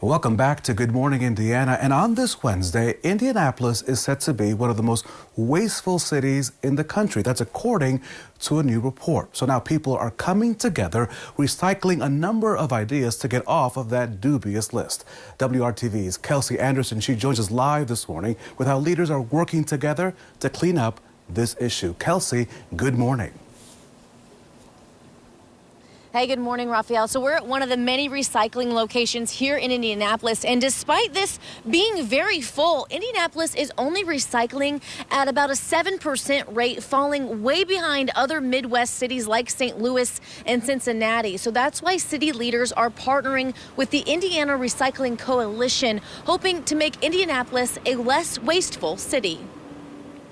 Welcome back to Good Morning Indiana. And on this Wednesday, Indianapolis is set to be one of the most wasteful cities in the country. That's according to a new report. So now people are coming together, recycling a number of ideas to get off of that dubious list. WRTV's Kelsey Anderson, she joins us live this morning with how leaders are working together to clean up this issue. Kelsey, good morning. Hey, good morning, Raphael. So we're at one of the many recycling locations here in Indianapolis. And despite this being very full, Indianapolis is only recycling at about a 7% rate, falling way behind other Midwest cities like St. Louis and Cincinnati. So that's why city leaders are partnering with the Indiana Recycling Coalition, hoping to make Indianapolis a less wasteful city.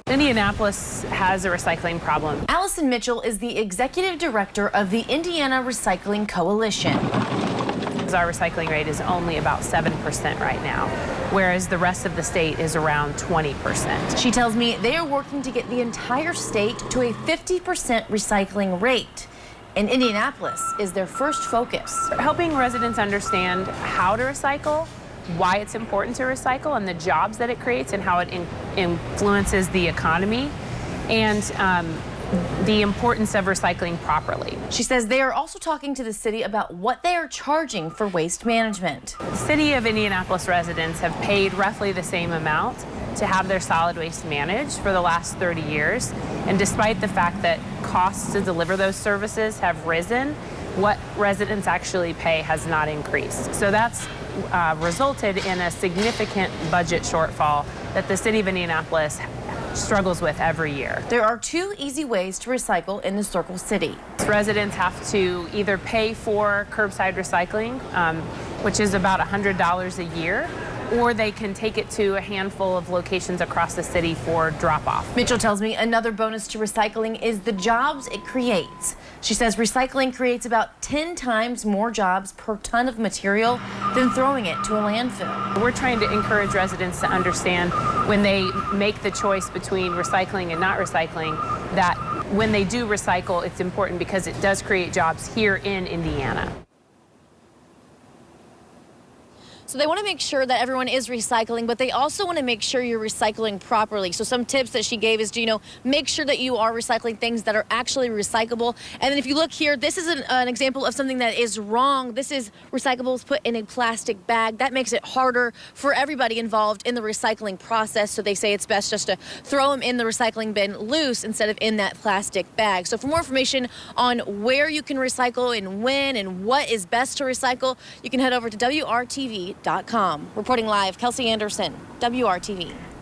Indianapolis has a recycling problem. Allison Mitchell is the executive director of the Indiana Recycling Coalition. Our recycling rate is only about 7% right now, whereas the rest of the state is around 20%. She tells me they are working to get the entire state to a 50% recycling rate. And Indianapolis is their first focus. Helping residents understand how to recycle, why it's important to recycle, and the jobs that it creates and how it influences the economy, and the importance of recycling properly. She says they are also talking to the city about what they are charging for waste management. The city of Indianapolis residents have paid roughly the same amount to have their solid waste managed for the last 30 years. And despite the fact that costs to deliver those services have risen, what residents actually pay has not increased. So that's resulted in a significant budget shortfall that the city of Indianapolis struggles with every year. There are two easy ways to recycle in the Circle City. Residents have to either pay for curbside recycling, which is about $100 a year, or they can take it to a handful of locations across the city for drop-off. Mitchell tells me another bonus to recycling is the jobs it creates. She says recycling creates about 10 times more jobs per ton of material than throwing it to a landfill. We're trying to encourage residents to understand when they make the choice between recycling and not recycling, that when they do recycle, it's important because it does create jobs here in Indiana. So they want to make sure that everyone is recycling, but they also want to make sure you're recycling properly. So some tips that she gave is, make sure that you are recycling things that are actually recyclable. And then if you look here, this is an example of something that is wrong. This is recyclables put in a plastic bag. That makes it harder for everybody involved in the recycling process. So they say it's best just to throw them in the recycling bin loose instead of in that plastic bag. So for more information on where you can recycle and when and what is best to recycle, you can head over to WRTV.com. Reporting live, Kelsey Anderson, WRTV.